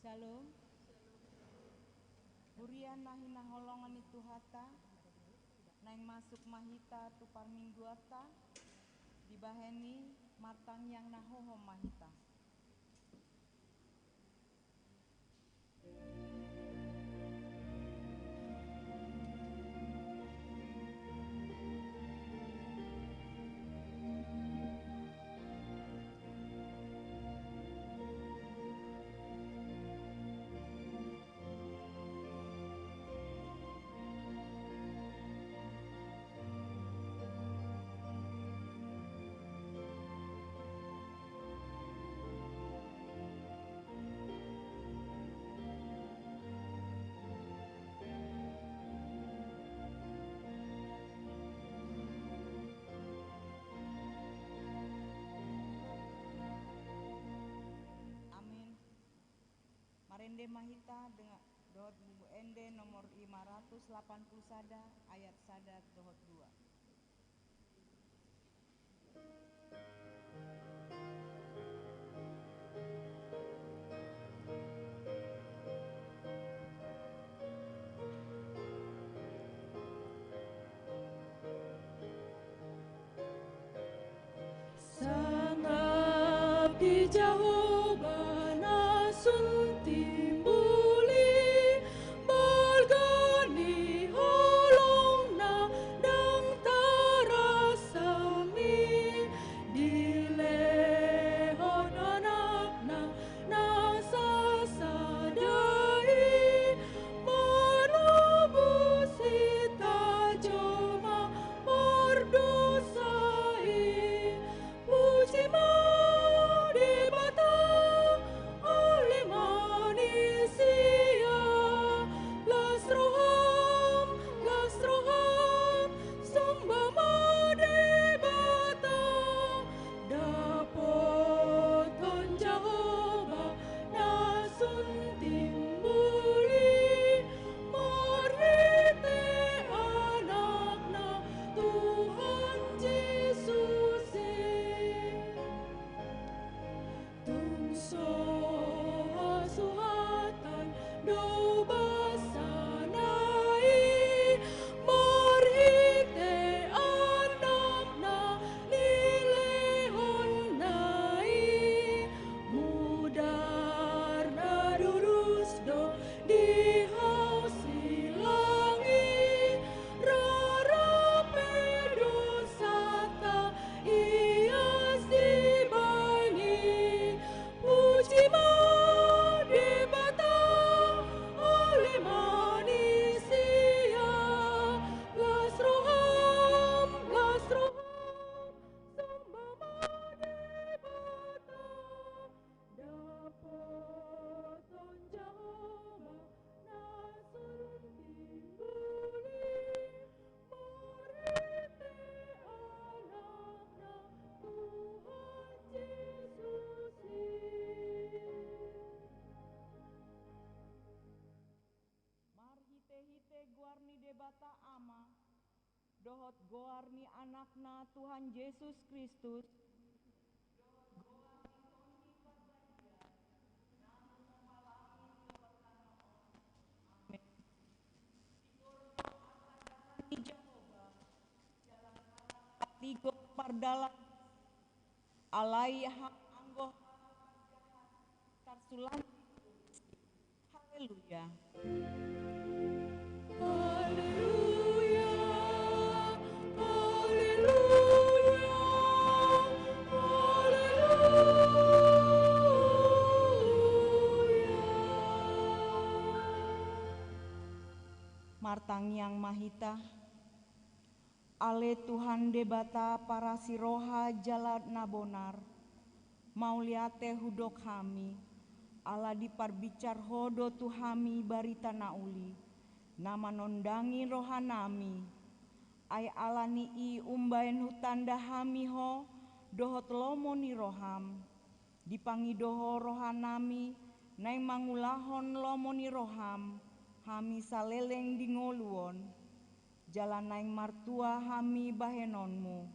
Shalom. Burian nahina holongan itu hata, naing masuk mahita tu parmingguata, dibaheni matang yang nahoho mahita. Marende mahita dengan dohot buku ende nomor 580 sada ayat sada dohot 2. Sang abdi Jehovah nasun timbuli balgani holongna dang tarasami dilehon anakna nasasadai menebus hita joma berdosai. Puji dibata oleh manusia, las roham, sembah dibata, dapoton Jehovah nasun timbuli, marite anakna Tuhan Yesus. Suhatan do basanai marhite anakna lilehon nai mudarna durus do dihausi langi rarape dosata ias dibani. Puji dibata oleh manusia, las roham, sembah dibata, dapoton Jehovah nasun timbuli, marite anakna Tuhan Yesus. Marhite-hite guarni debata ama, dohot goarni anakna Tuhan Yesus Kristus, tigo pardalan alai anggoh tarsulan. Haleluya. Haleluya, haleluya, haleluya. Martang yang mahita, ale Tuhan debata para siroha jalat nabonar, mauliate hudok hami, ala diparbicar hodo tuhami barita nauli, nama nondangi rohanami, ay alani i umbaen hutanda hami ho, dohot lomoni roham, dipangi doho rohanami, nai mangulahon lomoni roham, hami saleleng dingoluon, jalan naing martua hami bahenonmu.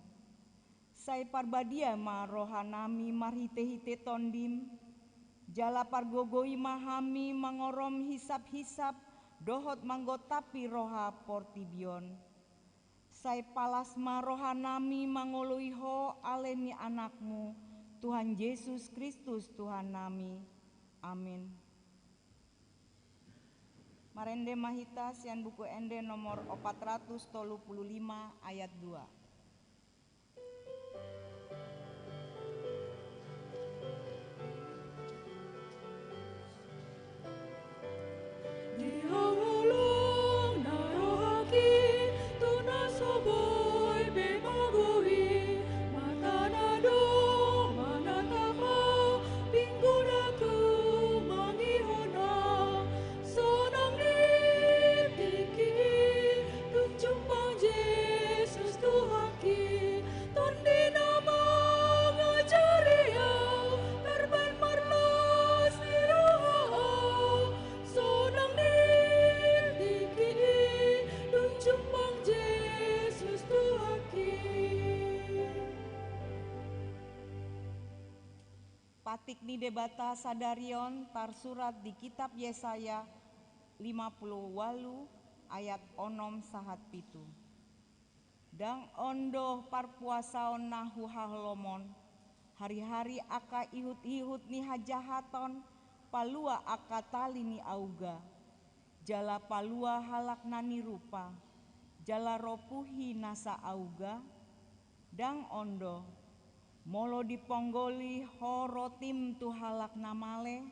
Sai parbadia ma rohanami marhite-hite tondim, Jala pargogoi mahami mangorom hisap-hisap dohot manggotapi roha portibion. Sai palasma rohanami mangoloiho aleni anakmu, Tuhan Yesus Kristus Tuhan nami. Amin. Marende mahita sian buku ende nomor 435 ayat 2. Diawolong narohaki tuna soboy bemagoi matanado manatapa pingguraku mangihona sonang nitiki tunjumpang Yesus Tuhaki tondi nama ngajariau terban marlas nirohao sonang nitiki tunjumpang Yesus Tuhaki. Patik ni debata sadarion tarsurat di kitab Yesaya 58 ayat onom sahat pitu. Dang ondoh parpuasaon nahu hahlomon, hari-hari aka ihut-ihut ni hajahaton, palua aka tali ni auga. Jala palua halak nani rupa, jala ropuhi nasa auga, dang ondo. Molo diponggoli ho rotim tu halak namale,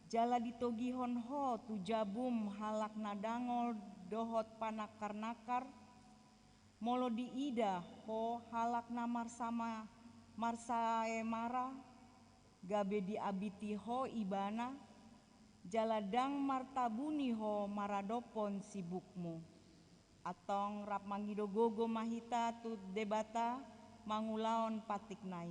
jala ditogihon ho tu jabum halak nadangol dohot panakar-nakar, molo diida ho halak namar sama marsae mara, gabe diabiti ho ibana, jala dang martabuni ho maradopon sibukmu. Atong rap mangido gogo mahita tu debata mangulaon patik nai.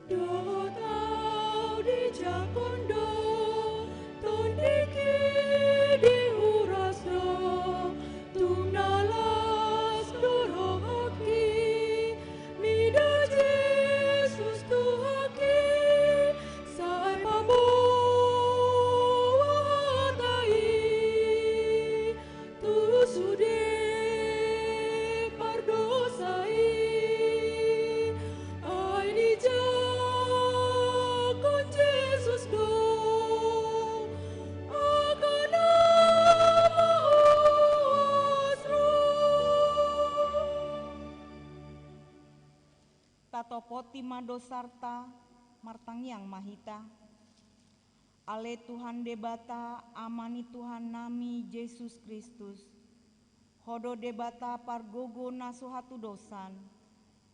Dotau di Jakondo, tondiki di Urasdo, tungnalas dorohaki, mida Yesus Tuhaki, sae pabuatai, tu sude pardosai, ai di Jakon Yesus do, akan nama asro. Tatopoti madosarta martangyang mahita. Ale Tuhan debata amani Tuhan nami Yesus Kristus. Hodo debata pargogo nasuhatu dosan.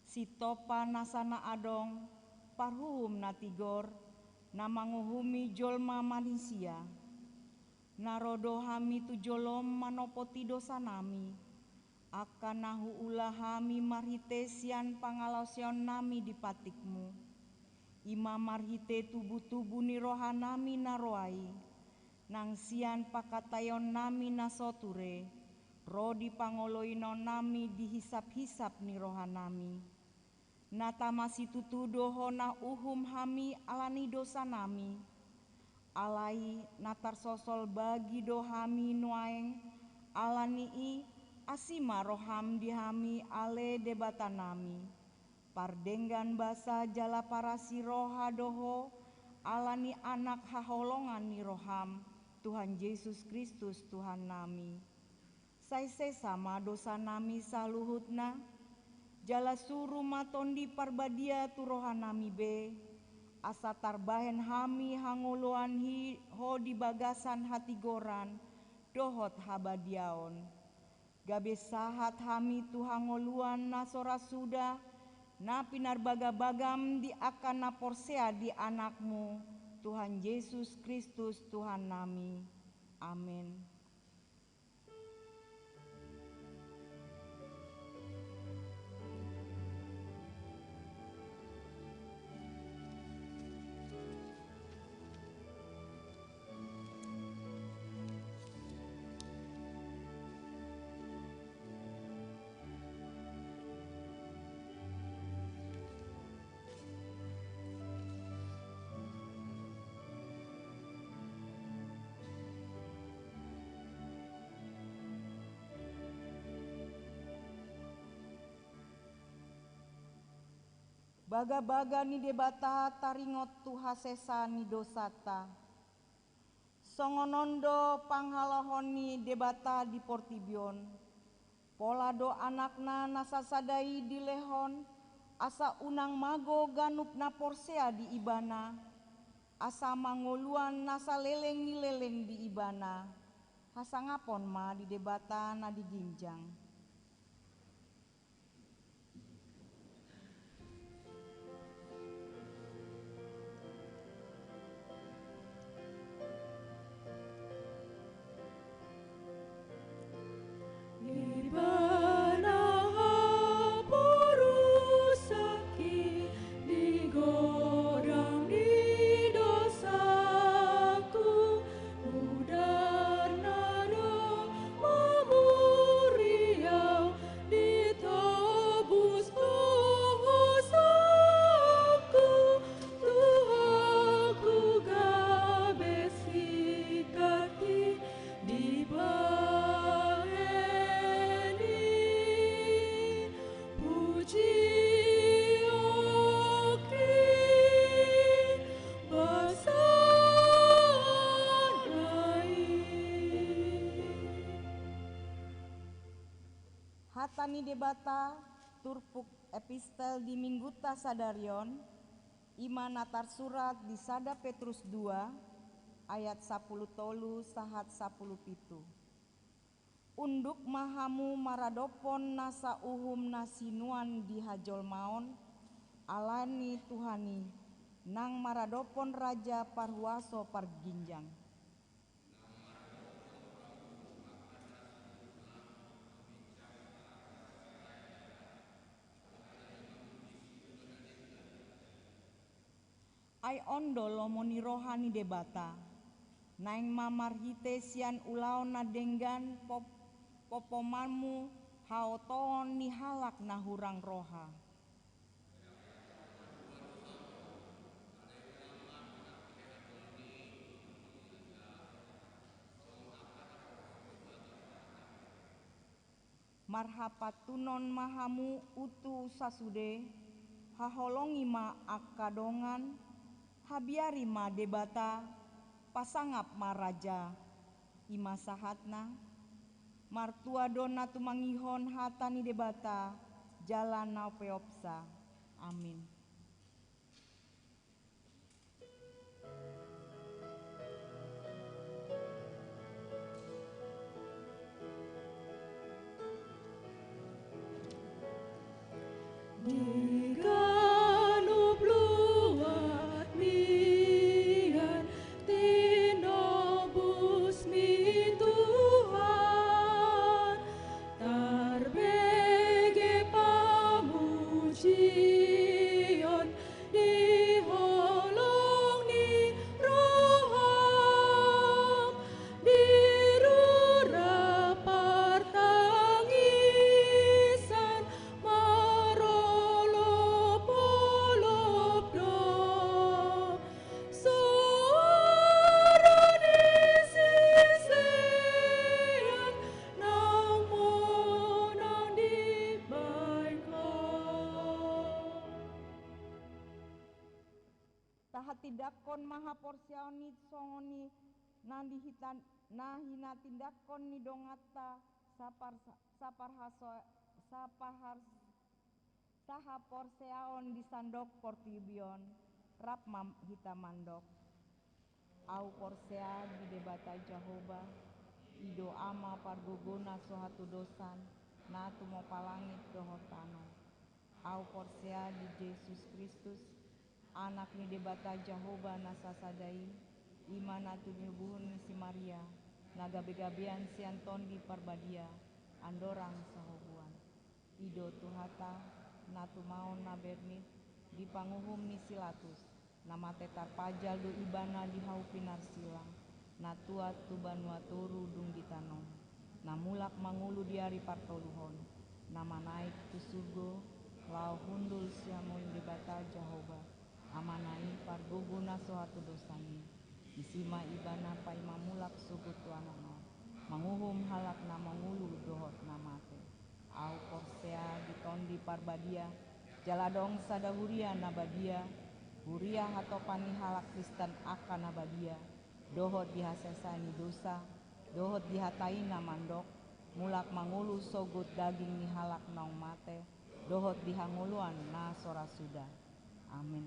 Sitopa nasana adong parhuhum natigor namanguhumi jolma manusia. Narodo hami tu jolom manopoti dosa nami. Akan nahu ulah hami marhitesian pangalasion nami di patikmu. Ima marhite tubuh-tubuh ni rohanami naroai. Nang sian pakatayon nami nasoture. Rodi pangoloino nami dihisap-hisap ni rohanami. Nata masih tutudo hona uhum hami alani dosa nami. Alai natar sosol bagi dohami nuaeng alani i asima roham dihami ale debata nami. Pardenggan basa jala parasi roha doho alani anak haholongan ni roham Tuhan Yesus Kristus Tuhan nami. Saise sama dosa nami saluhutna jala suru matondi parbadia tu roha nami be asa tarbahen hami hangoloan ho di bagasan hati goran dohot habadiaon. Gabe sahat hami tu hangoluan nasora sudah na pinarbagabagam di akan naporsea di anakmu Tuhan Yesus Kristus Tuhan nami. Amin. Baga-baga ni debata taringot tu hasesa ni dosata. Songonondo panghalohon ni debata di Portibion. Polado anakna nasasadai di lehon, asa unang mago ganup na porsea di ibana, asa mangoluan nasa leleng ni leleng di ibana, hasangapon ma di debata na diginjang. Hatani debata turpuk epistel di Mingguta Sadarion, ima natar surat di Sada Petrus 2 ayat 10 tolu sahat 10 pitu. Unduk mahamu maradopon nasa uhum nasinuan di hajol maon, alani Tuhani, nang maradopon raja parhuaso parginjang. Ai ondo lomoni rohani debata, naing mamarhite sian ulaon na denggan popomanmu haoton ni halak na hurang roha. Marhapatunon mahamu utu sasude, haholongi ma akadongan, habiari ma debata, pasangap ma raja, ima sahatna, martua dona tumangihon hatani debata, jalan naupeopsa. Amin. Diganup luar mian tinobus mi Tuhan, tarbege pamujion diholong ni roham, dirura partangisan marolop-olop do, suara disislean nang monang di baikon. Tahatidakon maha porsiaoni songoni nahina tindakon ni dongata saha porseaon di sandok Portibion rap hita mandok. Au porsea di debata Jahoba, ido ama pargogona sohatu dosan, natu mo palangit dohotano. Au porsea di Yesus Kristus, anak ni debata Jahoba nasasadai, ima natu nyubuhun ni si Maria, nagabe-gabean si Anton di parbadia, andorang sahobuan. Ido tuhata, natu maon na bernit, di panguhum ni silatus, nama tetar pajal do ibana di hau pinar silang, natuat tu banua toru dung ditanom, namulak mangulu diari partoluhon, nama naik tu surgo, lau hundul siamul debata Jahoba, amanai pargogona sohatu dosani, isima ibana pai mamulak sugut tuanono, manguhum halak na mangulu dohot namate, au porsea ditondi parbadia, Jaladong sada huria nabadia, huria hatopani halak Kristen akan nabadia, dohot dihasesani dosa, dohot dihataina mandok, mulak mangulu sogut daging ni halak naung mate, dohot dihanguluan na sora suda. Amin.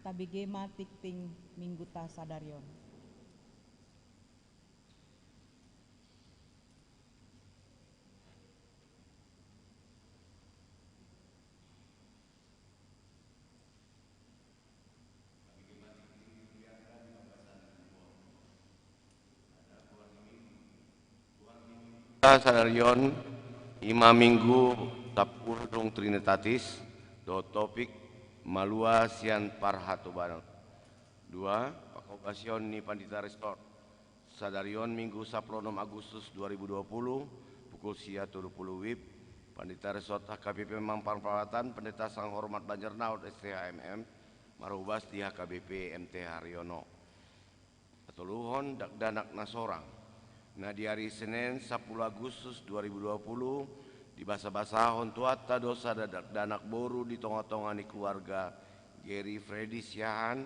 Tabige matik ting minggu ta sadarion. Sadarion ima minggu tapurdung Trinitatis do topik malua sian parhatu barang. 2. Pakobasion ni Pandita Restor. Sadarion minggu 16 Agustus 2020 pukul sia 30 WIB Pandita Resort HKBP Mampang Perawatan Pendeta Sang Hormat Banjarnaud STHMM marubas di HKBP MT Haryono. Atuluhon dakdanak nasorang. Nah di hari Senin 10 Agustus 2020 di basa-basahon tuata dosa danak boru di tengah-tengah ni keluarga Geri Freddy Siahan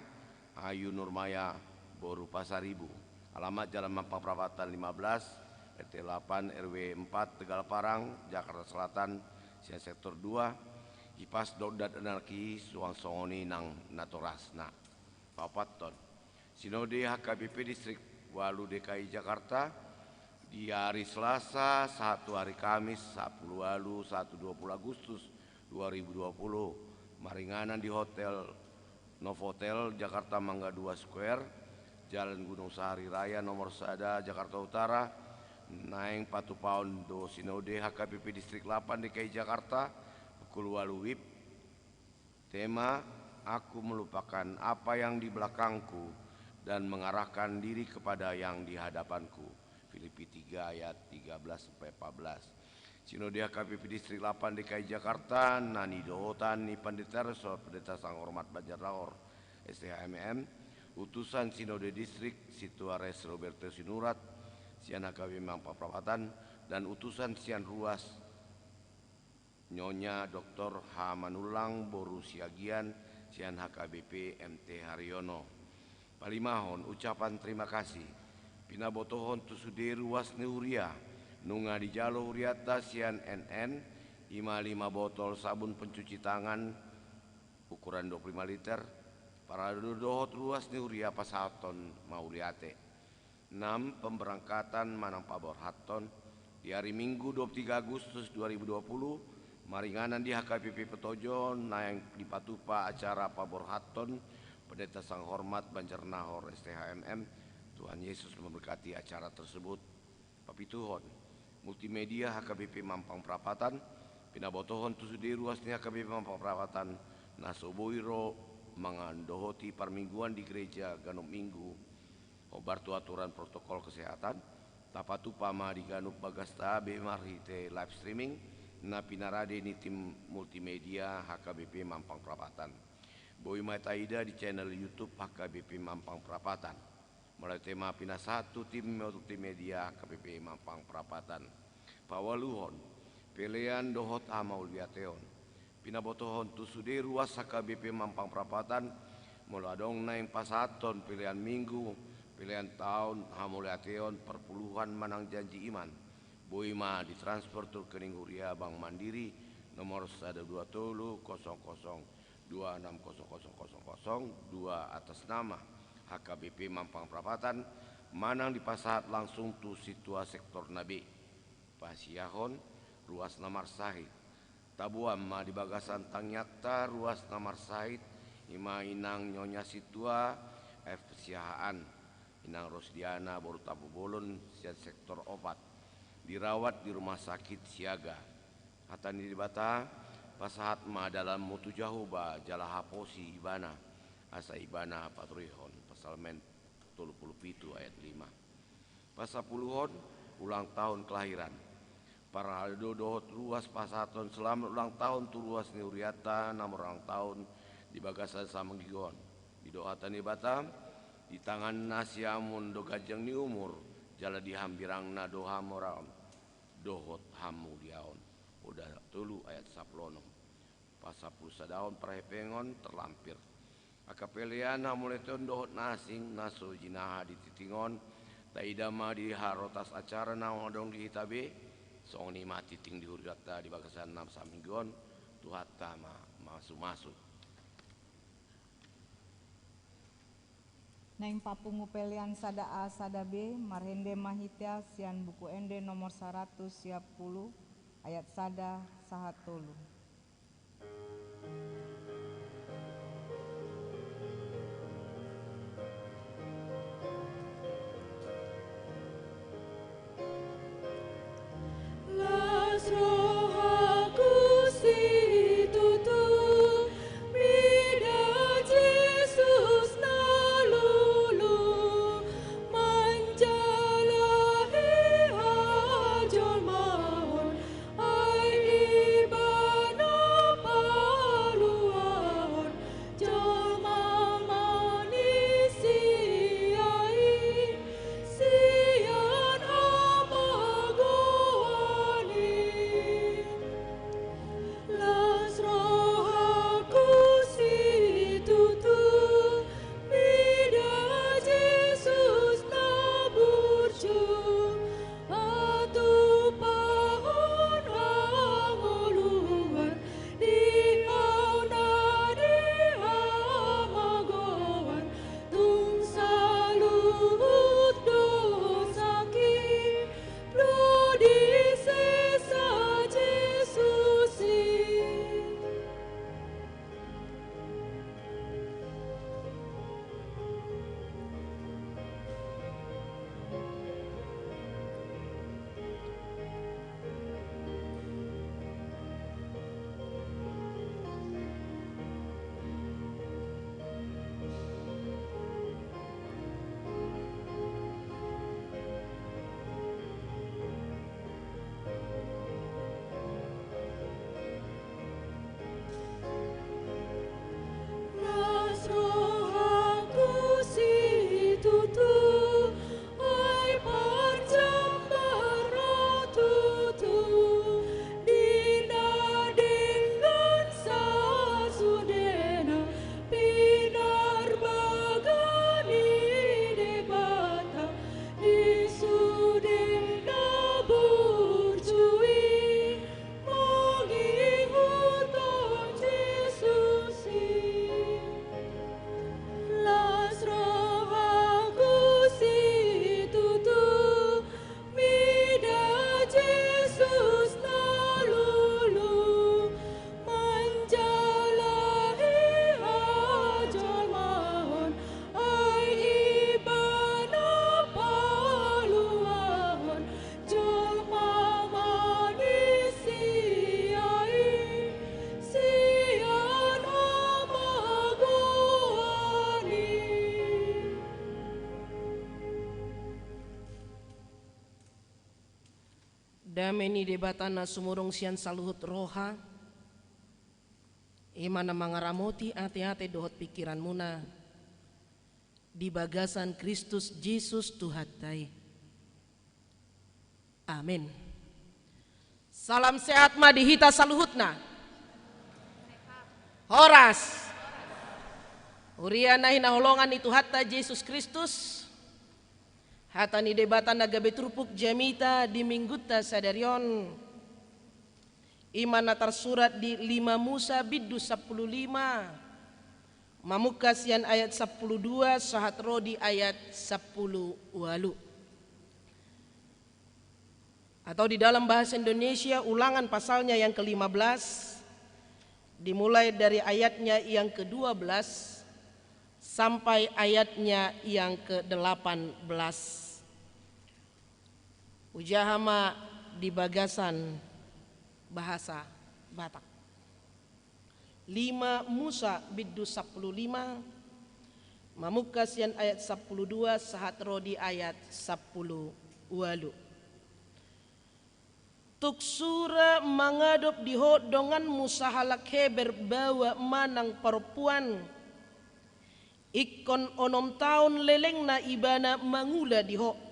Ayu Nurmaya Boru Pasaribu. Alamat Jalan Mampang Perapatan 15 RT 8 RW 4 Tegal Parang Jakarta Selatan Sian Sektor 2 Hipas Dodat Anarki Suang Songoni Nang Natorasna Papaton Sinode HKBP Distrik Walu DKI Jakarta di hari Selasa 1 hari Kamis 10 Walu 1-20 Agustus 2020 maringanan di Hotel Novotel Jakarta Mangga 2 Square Jalan Gunung Sahari Raya nomor Sada Jakarta Utara naing patu paun do Sinode HKBP Distrik 8 DKI Jakarta pukul 8 WIB. Tema aku melupakan apa yang di belakangku dan mengarahkan diri kepada yang di hadapanku. Filipi 3 ayat 13-14. Sinode HKBP Distrik 8 DKI Jakarta nani dohotan ni Pandita Resort Pendeta Sang Hormat Banjarnaor STHMM utusan Sinode Distrik Situares Roberto Sinurat Sian HKBP Mampang Perapatan dan utusan Sian Ruas Nyonya Dr. H. Manulang Boru Siagian Sian HKBP MT Haryono. Palimahon ucapan terima kasih pinabotohon tusude ruas neuria nunga di jalo huriata Sian NN 5 botol sabun pencuci tangan ukuran 25 liter para dohot ruas neuria pasaton mauliate. 6. Pemberangkatan Manang Pabor Hatton di hari Minggu 23 Agustus 2020 maringanan di HKBP Petojo naik di patupa acara Pabor Hatton Pendeta Sang Hormat Banjarnahor STHMM. Tuhan Yesus memberkati acara tersebut. Papituhon multimedia HKBP Mampang Perapatan pinabotohon tusude ruasnya HKBP Mampang Perapatan nasoboiro mangandohoti parmingguan di gereja Ganup Minggu obartu aturan protokol kesehatan tapatu pama di Ganup Bagasta Bemarhite live streaming na pinarade ni tim multimedia HKBP Mampang Perapatan. Boy Mataida di channel YouTube HKBP Mampang Perapatan. Mulai tema pina 1 tim multimedia HKBP Mampang Perapatan. Pawaluhon pelean dohot amauliateon pinabotohon tusude ruas HKBP Mampang Perapatan muladong naing pasaton pilihan minggu pilihan tahun hamuliateon perpuluhan manang janji iman boima ditransfer tur kening huria Bank Mandiri nomor 120 00 260000 2 atas nama HKBP Mampang Perapatan manang di pasahat langsung tu situa sektor nabi pasiahon ruas Namar Sahid tabuam ma di bagasan tangyakta ruas Namar Sahid ima inang nyonya situa F siahaan inang Rosdiana Boru Tabu Bolon siat sektor opat dirawat di rumah sakit siaga hatani di bata pasahat ma dalam mutu jahuba jalahaposi ibana asa ibana patrihon Salmen 37 ayat 5. Pasapuluhon ulang tahun kelahiran. Para dohot ruas pasaton selamat ulang tahun tu ruas neuriata nomor ulang tahun di bagasan samenggigon. Di dohatan di Batam di tangan nasiamun do gajeng ni umur jala dihambirang na doha moral dohot hamu diaon. Udah tulu ayat 10. pasapusa daun prahepengon terlampir. Akapeliana mulai tondohot nasing naso jinaha di titingon taidama di harotas acara nawadong di hitabe song ni mati ting di hurgata di bagasan nam saminggon tuhata masuk. Naim papungu pelian sada A sada B marhende mahita sian buku ende nomor 110 ayat sada sahat tolu. Las rohaku situtu mida Jesus nalulu manjalahi hajol mahon ai ibana paluahon jol mamanisi ai sian amagoani las rohaku situtu mida Jesus naburju atu pahon angoluan di auna di amagoan tung saluhut dosaki Lodi sesa Jesusi. Las rohaku situtu ai parjambar tutu dina dengan sasudena pinar bagani debata di sudena burjui mengihuton Jesusi. Las rohaku situtu mida Jesus nalulu manjalahi hajol mahon ai ibana paluahon jol mamanisi ai sian amagoani. Dameni debatana sumurung sian saluhut roha imana mangaramoti ate-ate dohot pikiran muna di bagasan Kristus Jesus Tuhatai. Amin. Salam sehat ma dihita saluhutna. Horas. Uriana hina holongan itu hatta Yesus Kristus. Hatani debatan naga betrupuk jamita di mingguta sadarion. Imana tersurat di 5 Musa biddu 15. Mamukasian ayat 12 sahat rodi ayat 10 walu. Atau di dalam bahasa Indonesia ulangan pasalnya yang ke-15 dimulai dari ayatnya yang ke-12 sampai ayatnya yang ke-18. Ujahama di bagasan bahasa Batak. 5 Musa biddu 15 mamukasian ayat 12 sahat rodi ayat 10 walu. Tuksura mangadop diho dongan musahalak heber bawa manang perempuan ikon 6 tahun leleng na ibana mangula diho.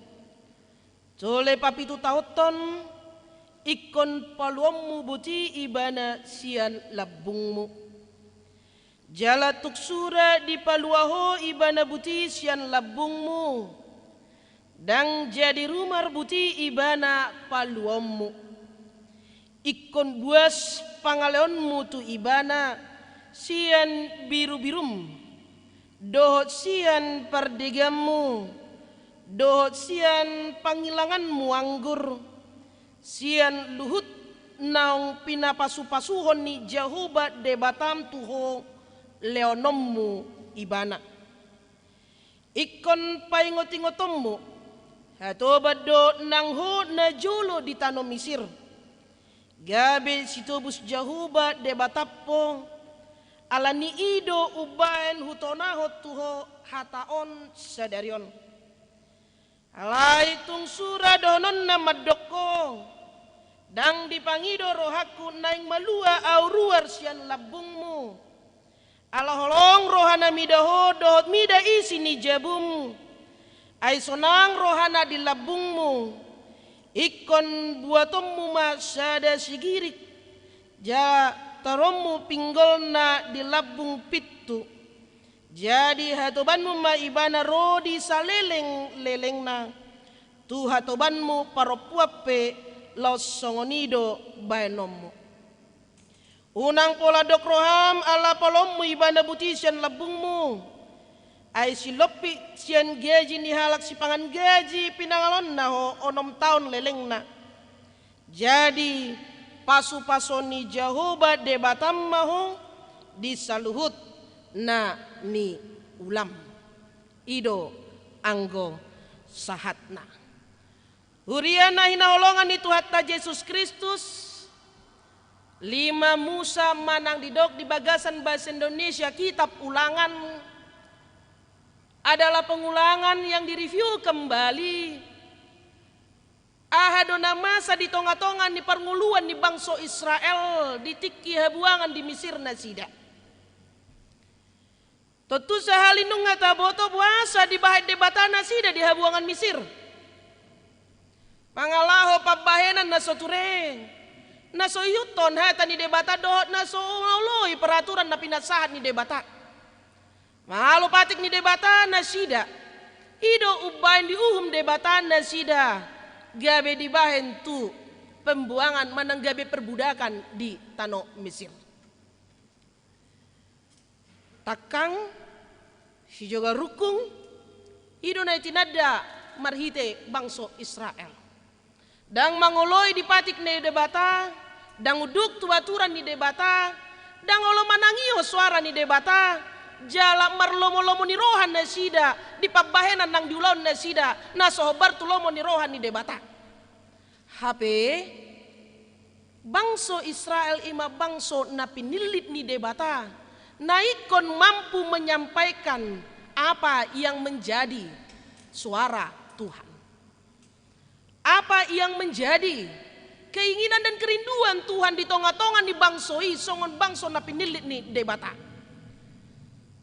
Jole papitu tauton ikon paluammu buti ibana sian labungmu. Jala tuksura di paluaho ibana buti sian labungmu. Dang jadi rumah buti ibana paluammu. Ikon buas pangaleonmu tu ibana sian biru-birum. Dohot sian pardegammu. Dohot sian pangilanganmu anggur. Sian luhut naung pinapasu-pasuhon ni Jehovah debatam tuho leonommu ibana. Ikon paingot-ingotommu hatobad do nangho na jolo di tanah Mesir. Gabe situbus Jehovah debatappo alani ido ubaen hutonahot tuho hataon sadarion. Alai tung sura donon na madoko dang dipangido rohaku naing malua au ruar sian labungmu. Ala holong rohana midaho dohot mida isi ni jabum. Ay sonang rohana di labungmu. Ikon buatommu masada sigirik. Ja tarommu pinggolna di labung pitu. Jadi hatobanmu ma ibana rodi saleleng-lelengna. Tu hatobanmu paropuape los songonido baenommu. Unang pola dok roham ala palommu ibana butisian labungmu. Ay silopi sian gaji ni halak si pangan gaji pinangalon na ho 6 tahun lelengna. Jadi pasu-pasoni Jehovah debatam maho disaluhut na ni ulam ido anggo sahatna. Huriana hinaholongan itu hatta Yesus Kristus 5 Musa manang didok di bagasan bahasa Indonesia kitab ulangan adalah pengulangan yang direview kembali. Ahadona masa di tonga-tongan di pernguluan di bangsa Israel di tiki habuangan di Mesir nasida. Tentu sahali nung ngataboto puasa di bahat debatana sida di habuangan Mesir. Pangalaho pabahenan naso tureng. Naso yuton hata ni debata dohot naso oloi peraturan na pinasahan ni debata. Mahalo patik ni debata nasida. Ido ubain di uhum debata nasida. Gabe di bahen tu pembuangan manang gabe perbudakan di tanah Mesir. Takang si juga rukung ido na itinada marhite bangso Israel. Dang mangoloi di patik ne debata, dang uduk tu aturan ni debata, dang olo manangio suara ni debata, jala marlomo-lomo ni rohan na sida, di pabahenan nang diulon na sida, na sohobar tu lomo ni rohan ni debata. Hape bangso Israel ima bangso na pinilit ni debata, na ikon mampu menyampaikan apa yang menjadi suara Tuhan. Apa yang menjadi keinginan dan kerinduan Tuhan di tonga-tongan di bangsoi songon bangso na pinilit ni debata.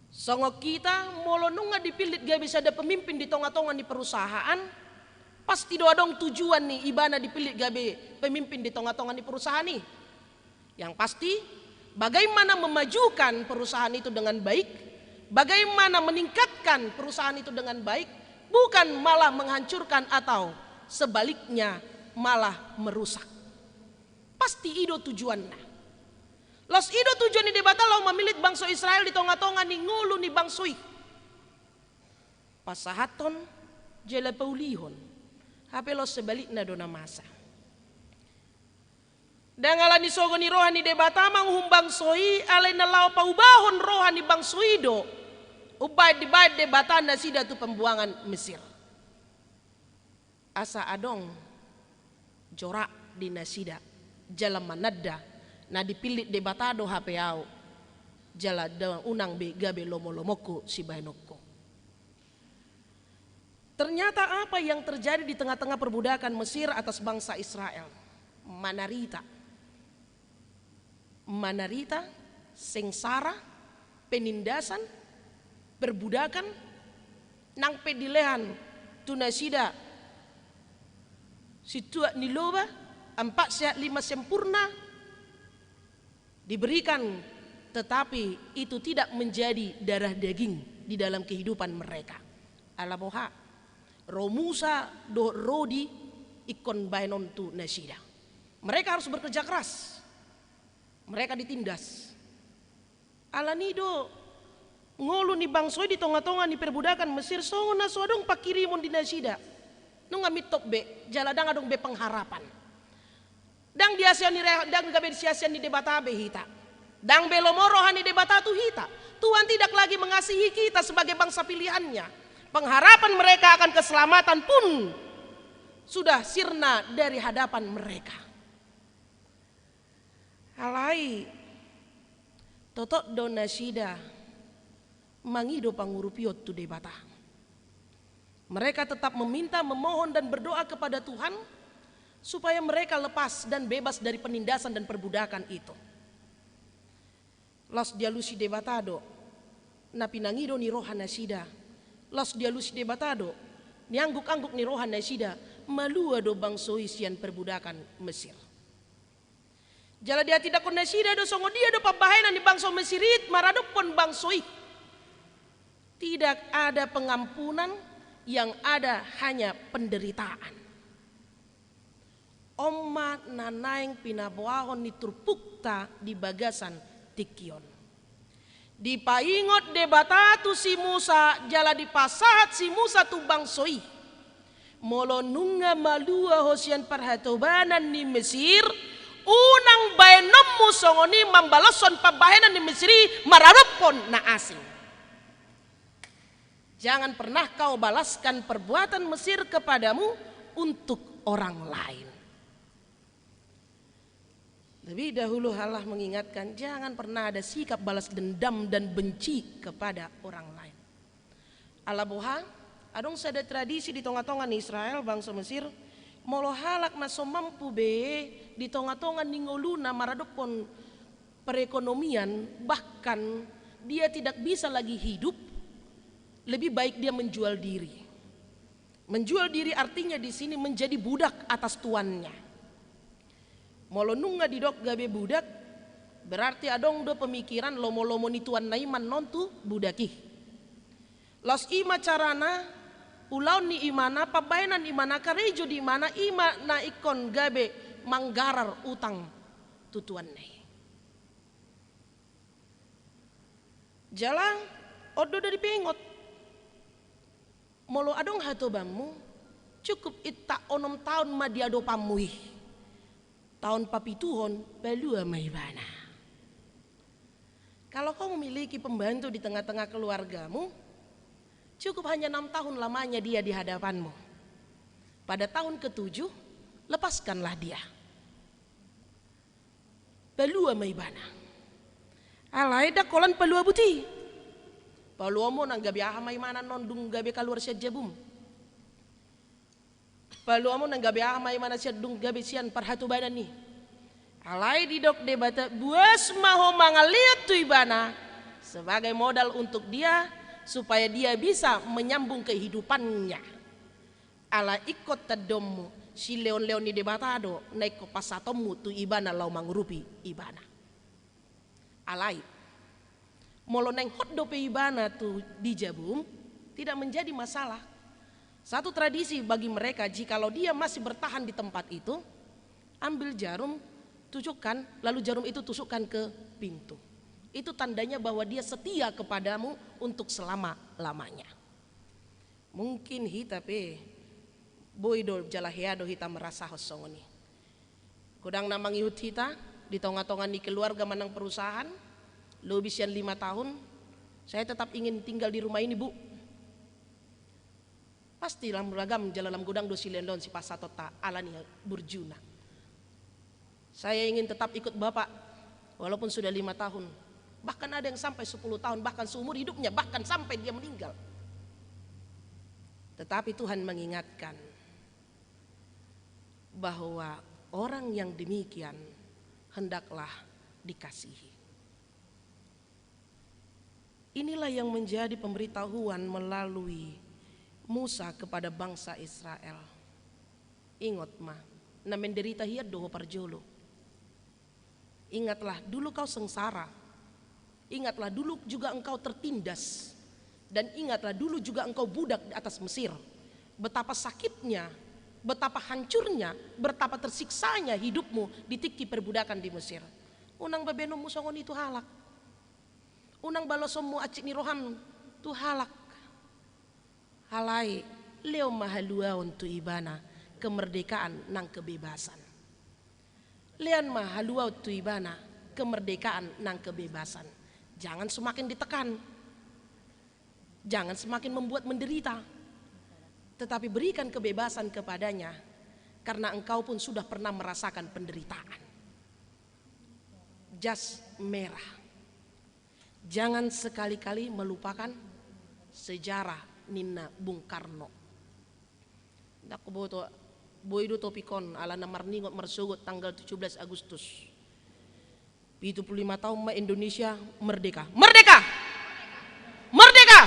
Songo kita molonunga dipilit gak bisa ada pemimpin di tonga-tongan di perusahaan. Pasti doa dong tujuan nih ibana dipilit gabe pemimpin di tonga-tongan di perusahaan nih. Yang pasti bagaimana memajukan perusahaan itu dengan baik, bagaimana meningkatkan perusahaan itu dengan baik, bukan malah menghancurkan atau sebaliknya malah merusak. Pasti ido tujuannya. Los ido tujuan ni debata lau memilit bangsa Israel di tonga-tonga ni ngulu ni bangsoi. Pasahaton jela paulihon. Hape los sebaliknya dona masa. Dangala ni sogo ni rohani debata manghum bangsoi alai na lau paubahon rohani bangsoi do. Ubay debata na sida tu pembuangan Mesir. Asa adong jorak di nasida jalan manada na dipilih debatado hapeau jala da unang be gabe lomo-lomoko si bainoko. Ternyata apa yang terjadi di tengah-tengah perbudakan Mesir atas bangsa Israel? Manarita, sengsara, penindasan, perbudakan, nang pedilehan tunasida situa niloba 4 sehat 5 sempurna diberikan, tetapi itu tidak menjadi darah daging di dalam kehidupan mereka. Alaboha romusa do rodi ikon bainon tu nasida. Mereka harus bekerja keras. Mereka ditindas. Alanido ngolu ni bangsoi di tonga-tonga ni perbudakan Mesir songo na sodong pakirimon di nasida. Nung amitok be jaladang adong be pengharapan. Dang diasian ni dang gabe diasian ni debata be hita. Dang belomorohan ni debata tu hita. Tuhan tidak lagi mengasihi kita sebagai bangsa pilihannya. Pengharapan mereka akan keselamatan pun sudah sirna dari hadapan mereka. Alai totok do nasida mangido pangurupiot tu debata. Mereka tetap meminta, memohon dan berdoa kepada Tuhan supaya mereka lepas dan bebas dari penindasan dan perbudakan itu. Los dialusi debatado na pinangido ni roha nasida. Los dialusi debatado ni angguk-angguk ni roha nasida malua do bangsoi sian perbudakan Mesir. Jala dia tidak kon nasida do songo dia do pabahaina ni bangso Mesirit marado pon bangsoi. Tidak ada pengampunan, yang ada hanya penderitaan. Oma nanaing pinabuahon ni turpukta di bagasan tikion. Di paingot debatatu si Musa jala di pasahat si Musa tu bangsoi. Molo nunga malua hosian parhatobanan ni Mesir. Unang baenomu songoni mambalason pabahenan ni Mesiri mararapon na asing. Jangan pernah kau balaskan perbuatan Mesir kepadamu untuk orang lain. Lebih dahulu Allah mengingatkan, jangan pernah ada sikap balas dendam dan benci kepada orang lain. Alaboha, adong sada tradisi di tonga-tongan Israel bangsa Mesir, molo halak na somampu be di tonga-tongan ningoluna maradopon perekonomian, bahkan dia tidak bisa lagi hidup. Lebih baik dia menjual diri. Menjual diri artinya di sini menjadi budak atas tuannya. Molo nunga didok gabe budak, berarti adong do pemikiran lomo-lomo ni tuan naiman nontu budaki. Los ima carana, ulaun ni imana, pabainan imana, karejo di mana ima na ikon gabe manggarar utang tutuan nai. Jalan odo dari pengot. Molo adong hatobamu cukup ita onom tahun madiado pamui tahun papituhon belua maibana. Kalau kau memiliki pembantu di tengah-tengah keluargamu, cukup hanya 6 tahun lamanya dia di hadapanmu. Pada tahun ke-7 lepaskanlah dia. Belua maibana. Alai dak kolan pelua buti. Paluamo nang gabi ahamay mana nondung gabi kaluar siya jabum. Paluamo nang gabi ahamay mana siya dung gabi siyan parhatubanan ni. Alay didok debata buas maho mangaliat tu ibana sebagai modal untuk dia supaya dia bisa menyambung kehidupannya. Ala ikut tadomu si leon-leon ni debatado naik ke pasatomu tu ibana lau mangurupi ibana. Alay molo neng hot dope ibana tu di jabum tidak menjadi masalah. Satu tradisi bagi mereka, jikalau dia masih bertahan di tempat itu, ambil jarum, tusukkan, lalu jarum itu tusukkan ke pintu. Itu tandanya bahwa dia setia kepadamu untuk selama-lamanya. Mungkin hita pe boido jalaheado hita merasa hosongoni. Kudang namang ihut hita di tonga-tonga ni keluarga manang perusahaan. Lebih sian 5 tahun, saya tetap ingin tinggal di rumah ini, Bu. Pasti dalam beragam jalan gudang dosi lendon si pasatota alani burjuna. Saya ingin tetap ikut Bapak walaupun sudah 5 tahun. Bahkan ada yang sampai 10 tahun, bahkan seumur hidupnya, bahkan sampai dia meninggal. Tetapi Tuhan mengingatkan bahwa orang yang demikian hendaklah dikasihi. Inilah yang menjadi pemberitahuan melalui Musa kepada bangsa Israel. Ingat ma, na menderita hiat doho parjolo. Ingatlah dulu kau sengsara. Ingatlah dulu juga engkau tertindas. Dan ingatlah dulu juga engkau budak di atas Mesir. Betapa sakitnya, betapa hancurnya, betapa tersiksanya hidupmu di tiki perbudakan di Mesir. Unang babenomu songon itu halak. Unang balosomu acik ni rohan tu halak. Halai leo mahaluaon tu ibana kemerdekaan nang kebebasan. Lian mahaluaon tu ibana kemerdekaan nang kebebasan. Jangan semakin ditekan. Jangan semakin membuat menderita. Tetapi berikan kebebasan kepadanya karena engkau pun sudah pernah merasakan penderitaan. Jas merah. Jangan sekali-kali melupakan sejarah Nina Bung Karno. Dako boto boido topikon ala namar ningot marsugot tanggal 17 Agustus. 75 tahun Indonesia merdeka. Merdeka! Merdeka!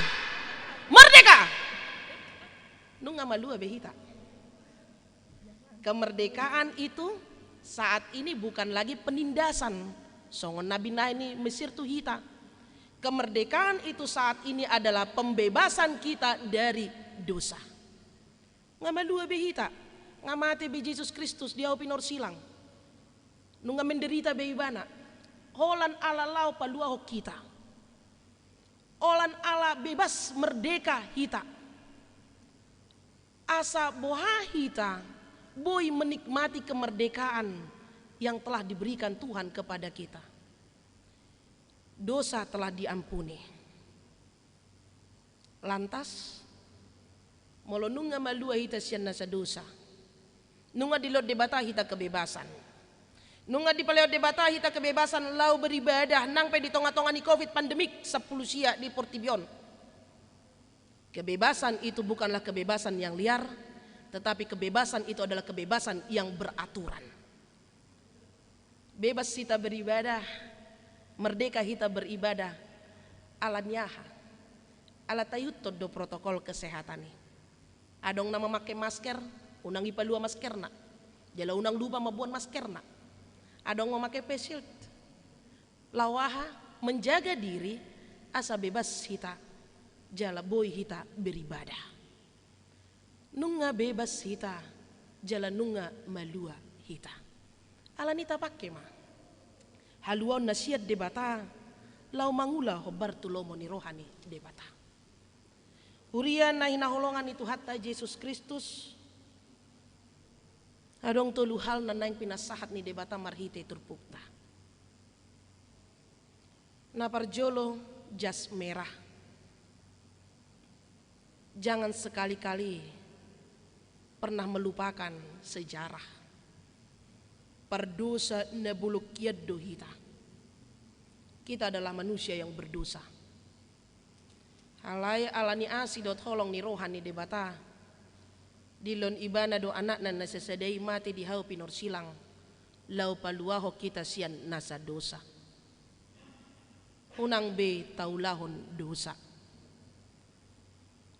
Merdeka! Nunga malua behita. Kemerdekaan itu saat ini bukan lagi penindasan. Songon Nabi ini Mesir tuh hita. Kemerdekaan itu saat ini adalah pembebasan kita dari dosa. Ngamalua behita, ngamate be Yesus Kristus dia opinor silang. Nunga menderita be ibana. Holan ala lau palua ho kita. Olan ala bebas merdeka hita. Asa boha hita, boy menikmati kemerdekaan yang telah diberikan Tuhan kepada kita. Dosa telah diampuni. Lantas molo nunga malua hita sian nasa dosa. Nunga dilot debata hita kebebasan. Nunga dipaleo debata hita kebebasan lau beribadah nang pe di tonga-tonga ni Covid pandemik 10 sia di Portibion. Kebebasan itu bukanlah kebebasan yang liar, tetapi kebebasan itu adalah kebebasan yang beraturan. Bebas kita beribadah, merdeka kita beribadah, ala nyaha, ala tayutod do protokol kesehatan ni. Adong nama make masker, unang ipalua masker na. Jala unang lupa mabuan masker na. Adong memakai face shield. Lawaha menjaga diri asa bebas hita. Jala boy hita beribadah. Nunga bebas hita. Jala nunga malua hita. Alanita pakai ma. Haluan nasiat debata. Lau mangula hobar tulomo ni rohani debata. Hurian na hinaholongan itu hatta Yesus Kristus. Adong tolu hal na naing pinasahat ni debata marhite turpukta. Naparjolo jas merah. Jangan sekali-kali pernah melupakan sejarah. Perdosa nebuluk yaddo hita. Kita adalah manusia yang berdosa. Halai alani asidot holong ni rohani debata. Dilon ibana do anak na nasasadai mati di hau pinor silang. Lau paluaho kita sian nasa dosa. Unang be taulahon dosa.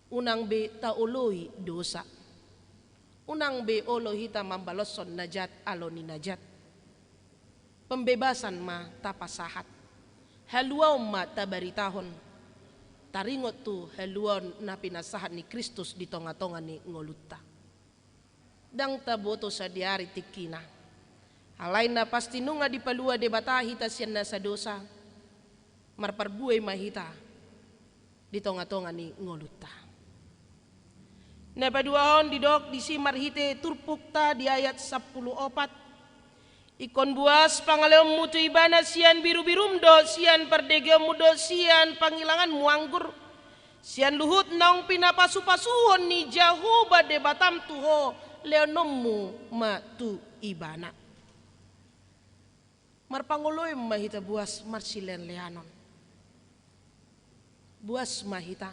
Unang be tauloi dosa. Unang be olo hita mambaloson najat aloni najat. Pembebasan ma tapasahat. Haluaw ma tabaritahon. Taringot tu haluan na pinasahat ni Kristus di tonga-tonga ni ngolutta. Dang taboto sa diari tikina. Halay na pasti nunga di palua debata hita siyan na sa dosa. Marparbuay mahita. Di tonga-tonga ni ngolutta. Napaduahon didok di si marhite turpukta di ayat 14. Ikon buas pangaleom mutu ibana sian biru-birum do sian pardegeo mudo sian pangilangan muanggur. Sian luhut naong pinapasu-pasuhon ni Jahoba debatam tuho. Leonomu matu ibana. Marpangoloy mahita buas marsilen leanon. Buas mahita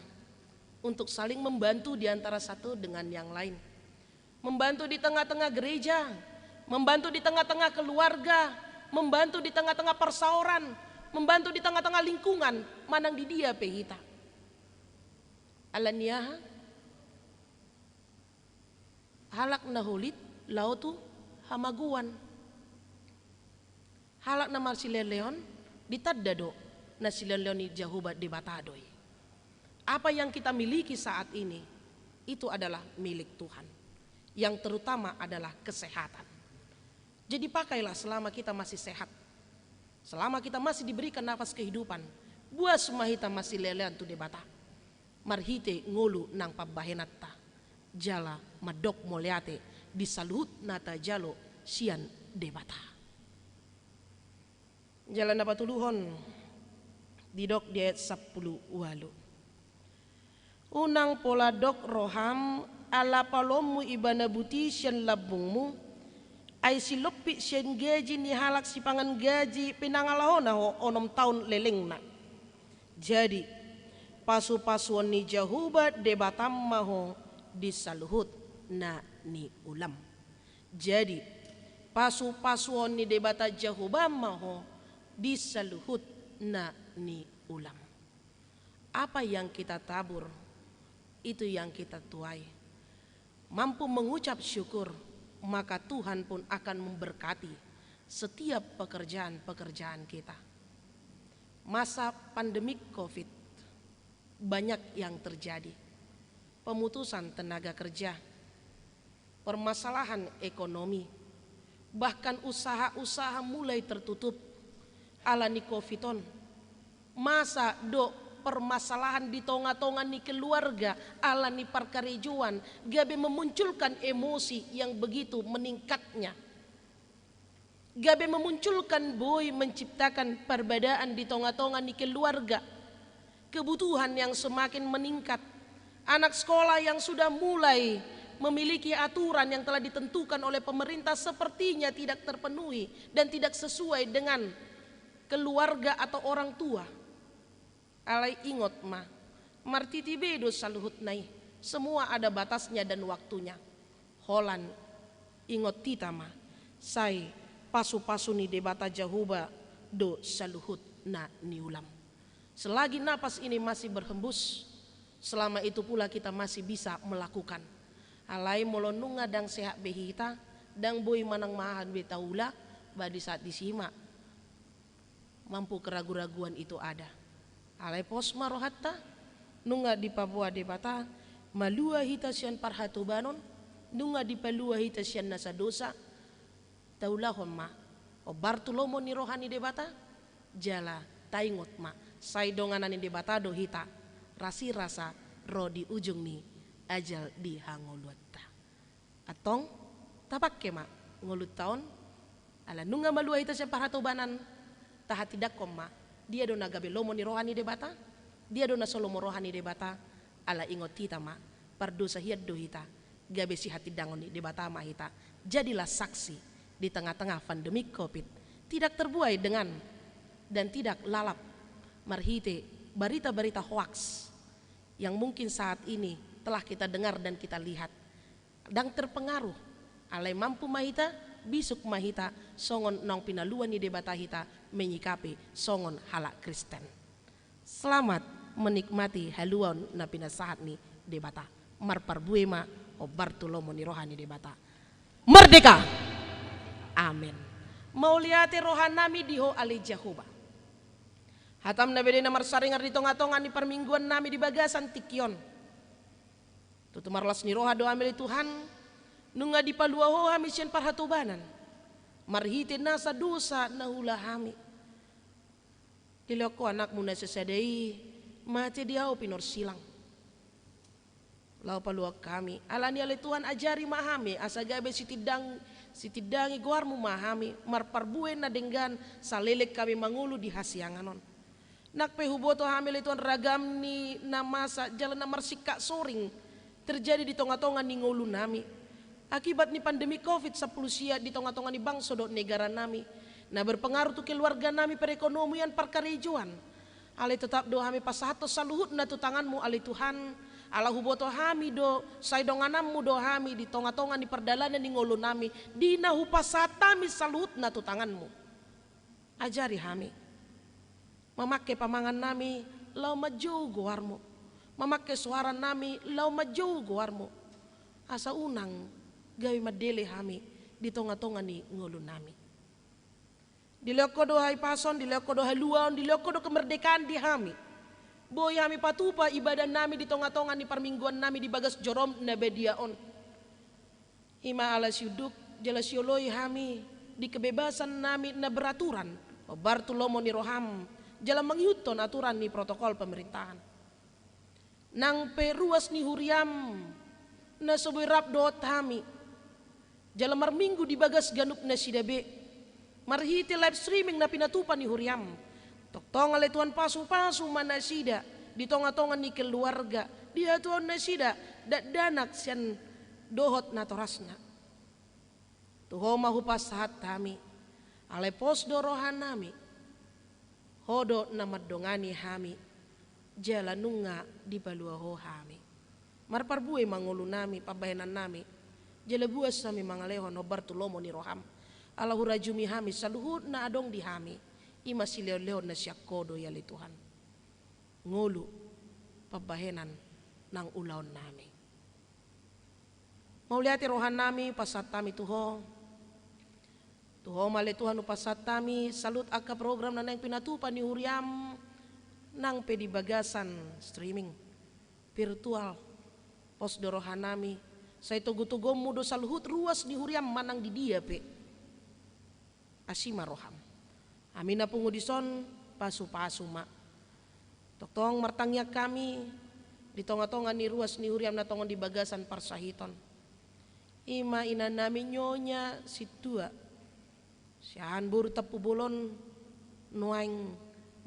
untuk saling membantu di antara satu dengan yang lain. Membantu di tengah-tengah gereja, membantu di tengah-tengah keluarga, membantu di tengah-tengah persauran, membantu di tengah-tengah lingkungan manang di dia pehita. Alaniah halak nahulit lau tu hamaguan. Halak na marsileleon ditadado na sileleon ni Jehovah debatadoi. Apa yang kita miliki saat ini itu adalah milik Tuhan. Yang terutama adalah kesehatan. Jadi pakailah selama kita masih sehat. Selama kita masih diberikan nafas kehidupan. Buat sumahita masih lelean tu debata. Marhite ngolu nang pabahenata. Jala madok moliate disalut nata jalo sian debata. Jalan apa tuluhon didok di ayat 10 walu. Unang pola dok roham ala palomu ibana buti sian labungmu ay silopi sian gaji ni halak si pangan gaji pinangalahona ho onom tahun leleng na. Jadi pasu-pasuan ni Jehovah debatam maho disaluhut na ni ulam. Jadi pasu-pasuan ni debata Jehovah maho disaluhut na ni ulam. Apa yang kita tabur itu yang kita tuai. Mampu mengucap syukur, maka Tuhan pun akan memberkati setiap pekerjaan-pekerjaan kita. Masa pandemik COVID banyak yang terjadi. Pemutusan tenaga kerja, permasalahan ekonomi, bahkan usaha-usaha mulai tertutup. Alani COVID-on. Masa do permasalahan di tonga-tonga ni keluarga alani parkarejuan gabe memunculkan emosi yang begitu meningkatnya. Gabe memunculkan boy menciptakan perbedaan di tonga-tonga ni keluarga. Kebutuhan yang semakin meningkat. Anak sekolah yang sudah mulai memiliki aturan yang telah ditentukan oleh pemerintah sepertinya tidak terpenuhi dan tidak sesuai dengan keluarga atau orang tua. Alai ingot ma martiti bedo saluhut nai. Semua ada batasnya dan waktunya. Holan ingot tita ma sai pasu-pasu ni debata Jehovah do saluhut na niulam. Selagi napas ini masih berhembus, selama itu pula kita masih bisa melakukan. Alai molonunga dang sehat behita dang boy manang mahan betaula badi saat disimak. Mampu keraguan-raguan itu ada. Alai posma rohatta nunga di Papua debata malua hita sian parhatubanon nunga di palua hita sian nasa dosa taulahon ma o Bartolomo ni rohani debata jala taingot ma sai donganan ni debata do hita rasi rasa ro di ujung ni ajal di hangoluatta atong tapakke ma ngolut taon ala nunga malua hita sian parhatubanan tahat tidak koma dia do nagabe lomo ni rohani debata dia do na solomo rohani debata ala ingot tita ma pardosa hiat do hita gabe si hati dangon ni debata ma hita jadilah saksi di tengah-tengah pandemi COVID tidak terbuai dengan dan tidak lalap marhite berita-berita hoax yang mungkin saat ini telah kita dengar dan kita lihat dan terpengaruh alai mampu mahita bisuk mahita songon nong pinaluan ni debata hita menyikapi songon halak Kristen. Selamat menikmati haluan na pinasahat ni debata. Marparbuema o Bartolomo ni rohani debata. Merdeka. Amin. Mauliate rohan nami diho ali Jehovah. Hatam na bede na marsaringar di tonga-tonga ni permingguan nami di bagasan tikyon. Tutumarlas ni roha doa mili Tuhan. Nunga di palua ho hami sian parhatubanan. Marhite nasa dosa na hula hami. Diloko anakmu na sesadai mati dia pinor silang. Lau palua kami alani ale Tuhan ajari mahami asa gabe sitidangi goarmu mahami marparbuen na denggan salelek kami mangulu di hasianganon. Nak pehuboto hami le Tuhan ragam ni namasa jalan na marsika soring terjadi di tonga-tonga ni ngulu nami. Akibat ni pandemi COVID 10 sia di tengah-tengah ni bangsa do negara nami. Nah berpengaruh tu keluarga nami perekonomian parkarejuan. Ale tetap do hami pasato saluhut na tu tanganmu ale Tuhan. Ala huboto hami do sai donganammu do hami di tengah-tengah ni perdalanan ni ngolu nami. Dina hupasatami saluhut na tu tanganmu. Ajari hami. Memakai pamangan nami lau maju goarmu. Memakai suara nami lau maju goarmu. Asa unang gawi madele hami di tonga-tonga ni ngulu nami. Di lekodo hai pason, di lekodo hai luaon, di lekodo kemerdekaan di hami. Boy hami patupa ibadah nami di tonga-tonga ni permingguan nami di bagas jorom na bediaon. Ima alas yuduk jelas yoloi hami di kebebasan nami na beraturan. Bartulomo ni roham jalan mengyuton aturan ni protokol pemerintahan. Nang peruas ni huriam na soboy rap dot hami. Jalan marminggu di bagas ganup na sidabe. Marhiti live streaming na pinatupan ni huriam. Toktong ale tuan pasu-pasu mana sida. Di tonga-tonga ni keluarga. Dia tuan na sida. Danak sian dohot na torasna. Tuho mahupas sahat kami. Ale pos dorohan nami. Hodo na madongani hami. Jalanunga di baluaho hami. Marparbue mangulu nami pabahenan nami. Jala buas sami mangaleho no bartulomo ni roham. Ala hurajumi hami saluhut na adong di hami. Ima sileo-leo na siya kodo yali Tuhan. Ngulu pabahenan ng ulaon nami. Mauliati rohan nami pasat tami tuho. Tuho mali Tuhan upasat tami salut aka program na nang pinatupan ni huriam nang pedibagasan streaming virtual pos dorohan nami sa tugo-tugo mudo saluhut ruas ni huriam manang di dia pe asima roham amina pungudison pasu-pasu ma toktong martangnya kami di tonga-tonga ni ruas ni huriam na tongon di bagasan parsahiton ima ina nami nyonya situa siahan buru tepu bolon nuaing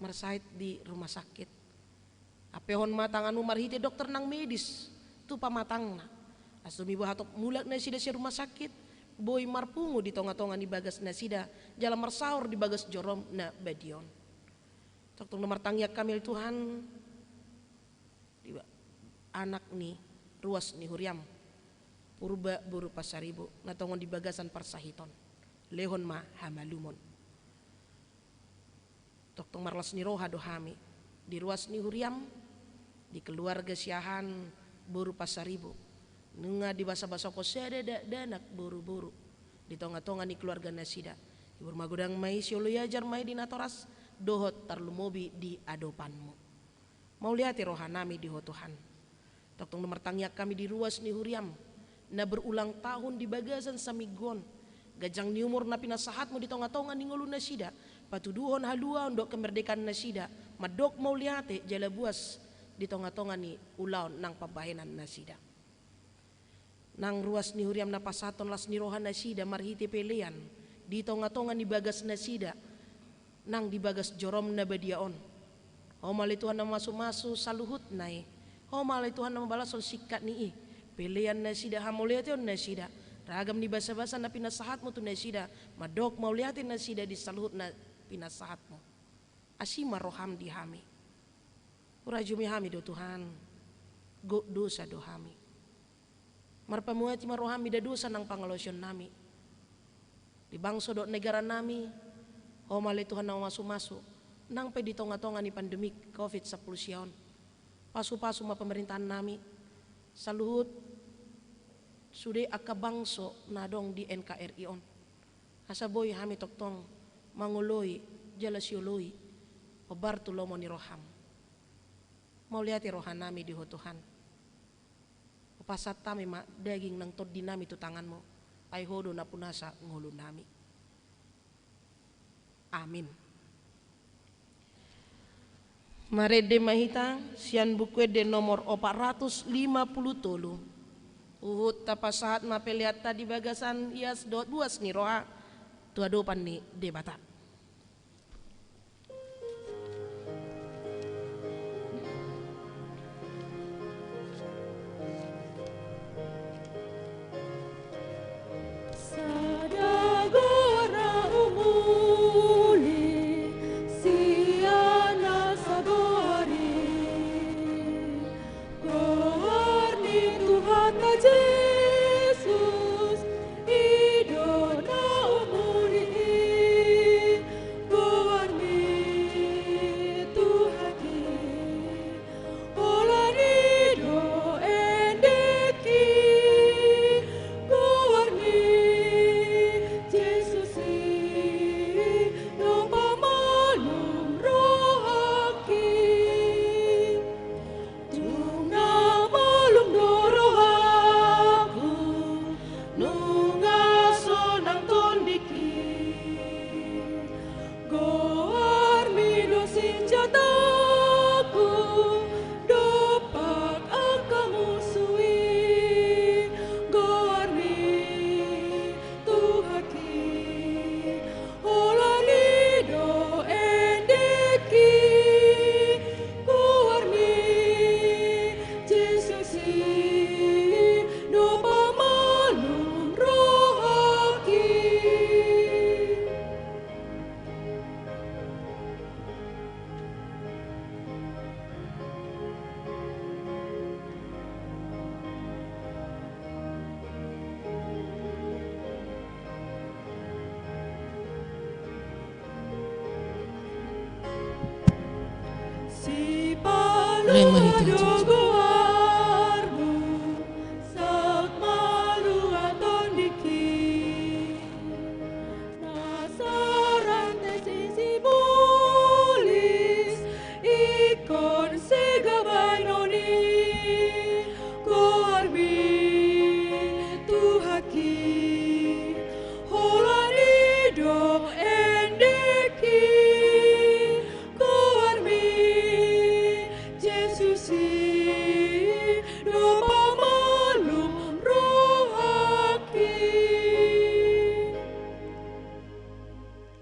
marsait di rumah sakit. Apehon matang anu marhite dokter nang medis tu pamatang na. Asumi bahatok mulak na sida si rumah sakit. Boy marpungu di tonga-tonga ni bagas na sida. Jalan marsaur di bagas jorom na badion. Tok nomor tangyak kamil Tuhan. Anak ni ruas ni huriam. Purba buru pasaribu. Na tongon di bagasan parsahiton. Lehon ma hamalumon. Toktong marlas ni roha dohami di ruas ni huriam di keluarga siahan buru pasaribu nunga di basa-basa ko sede danak buru-buru di tonga-tonga ni keluarga nasida ibu magudang mai siolo yajar mai di natoras dohot tarlumobi di adopanmu mau liati roha nami di hotuhan toktong nomor tangyak kami di ruas ni huriam na berulang tahun di bagasan samigon gajang ni umur na pinasahatmu di tonga-tonga ni ngulu nasida patuduhon halua untuk kemerdekaan nasida madok mau liate jala buas di tonga-tonga ni ulaon nang pabahenan nasida nang ruas ni huriam na pasaton las ni rohan nasida marhiti pelean di tonga-tonga ni bagas nasida nang di bagas jorom na badiaon homal Tuhan na masu-masu saluhut nai homal Tuhan na mabalason sikat ni pelean nasida hamoletion nasida ragam ni basa-basa na pinasahatmu tu nasida madok mau liatin nasida di saluhut na pinasahatmu asima roham di hami urajumi hami do Tuhan go dosa do hami marpamuati marohami da dosa nang pangalosyon nami di bangso do negara nami homale Tuhan na masu-masu nang pe di tonga-tonga ni pandemik COVID-10 siyon pasu-pasu ma pemerintahan nami saluhut sude aka bangso na dong di NKRI on hasaboy hami toktong manguloi jelas yoloi obartulomo ni roham mau liati rohan nami di hotuhan upasat tami ma daging nang tod di nami tu tanganmu ay hodo na punasa ngulu nami amin marede mahita sian bukwe de nomor 450 tolu uhut tapasahat mapeliat tadi bagasan ias dot buas ni roha tua dopan ni debata Sadagora umuli siana sabori Gorni Tuhan Jesus idona umuli Gorni Tuhan olanido endeki Gorni Leng mahita dogoarmu saut malu aton dikit nasarante sisi bulis ikon segabay noni koarbi tuhaki holanido endeki koarbi Jesusi do pamalum rohaki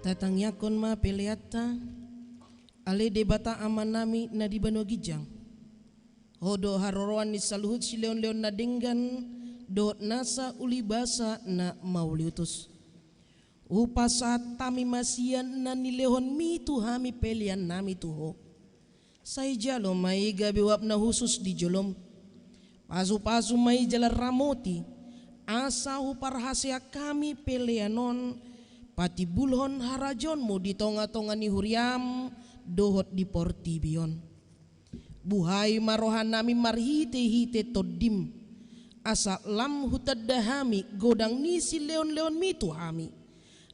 tatang yakon ma peleata ale debata amanami na di Banua Gijang hodo haroroan ni saluhut si leon-leon na denggan do nasa ulibasa na mauliutus upasa tami masian na nilehon mi tuhami pelian nami tuho say jalo may gabiwap na husus di jolom pasu-pasu may jalar ramoti asa uparhasya kami peleanon pati bulhon harajon mo di tonga-tonga ni huriam dohot di portibion buhay marohan nami marhite-hite todim asa lam hutadahami godang nisi leon-leon mi tuhami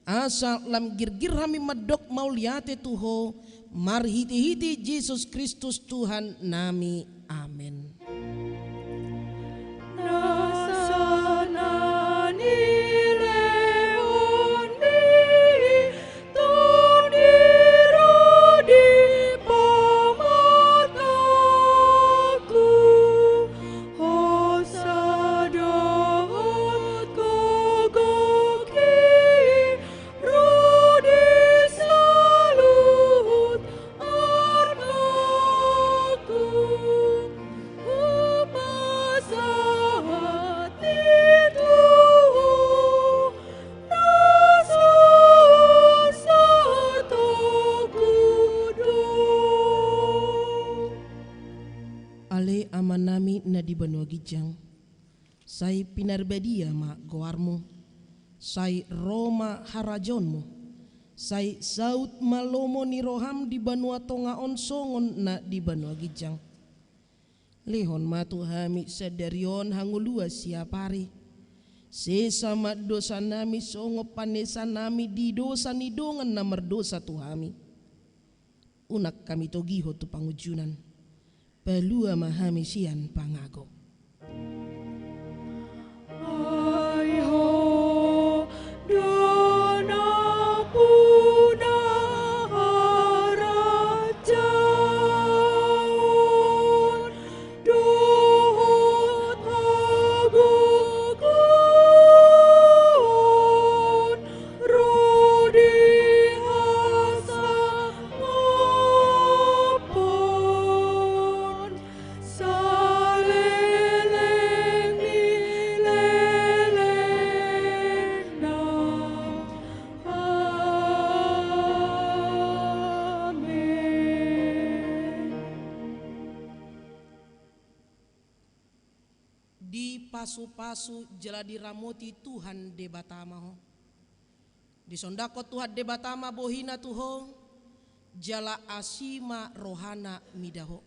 asa lam girgir hami madok mauliate tuho marhiti-hiti Yesus Kristus Tuhan nami amin. Nasana ni leon mi tondiro di pamataku hosadot kogoki rudi salut armaku upasahat itu nasun satoku do Ale amanami na di Banua Gijang say pinarbadia ma goarmo say Roma harajonmo say saut malomo ni roham di Banua Tongaon songon na di Banua Gijang lehon matu hami sadarion hangulua siapari sesama dosa nami songo panesa nami di dosa ni dongan na merdosa tuhami unak kami togiho tu pangujunan palua mahami sian pangago Ai ho dona puna harajaun dohot hagugun rodi hasa ngopon saleleng ni lelena amin. di pasu-pasu jeladi ramoti Tuhan debatama ho di sondako Tuhan debatama bohina tuho jala asima rohana midaho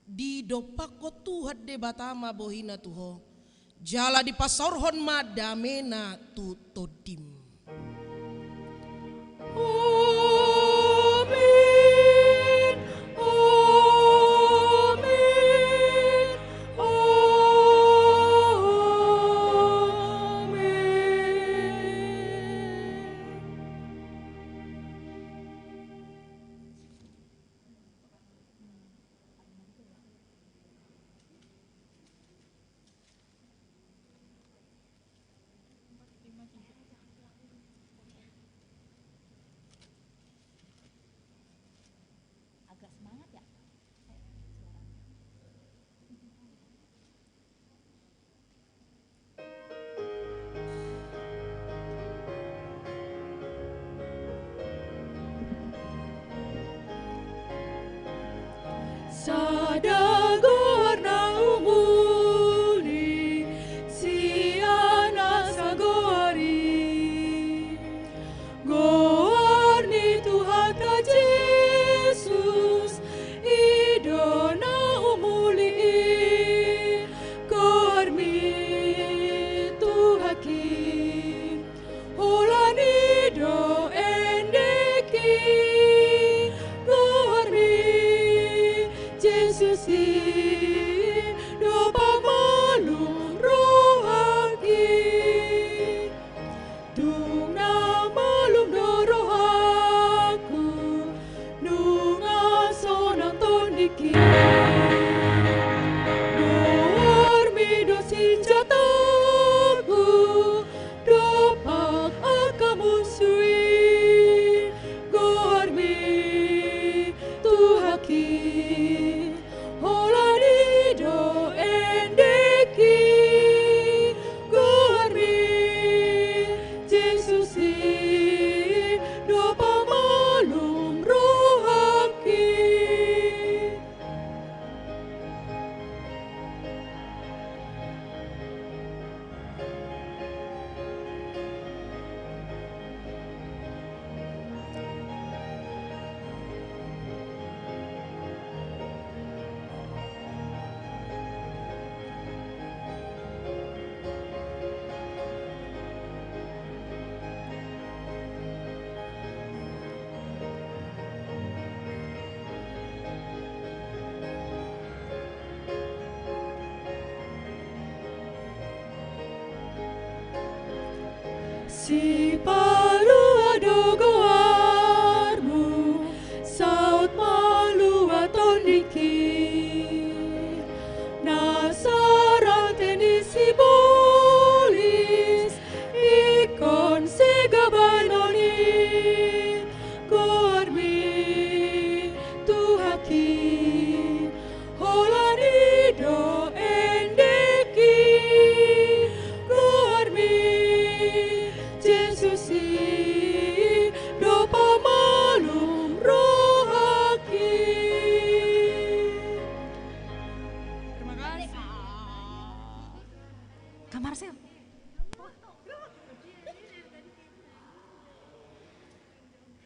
di dopako Tuhan debatama bohina tuho jala di pasaurhon madamena tu todim Amin, amin, amin. si pa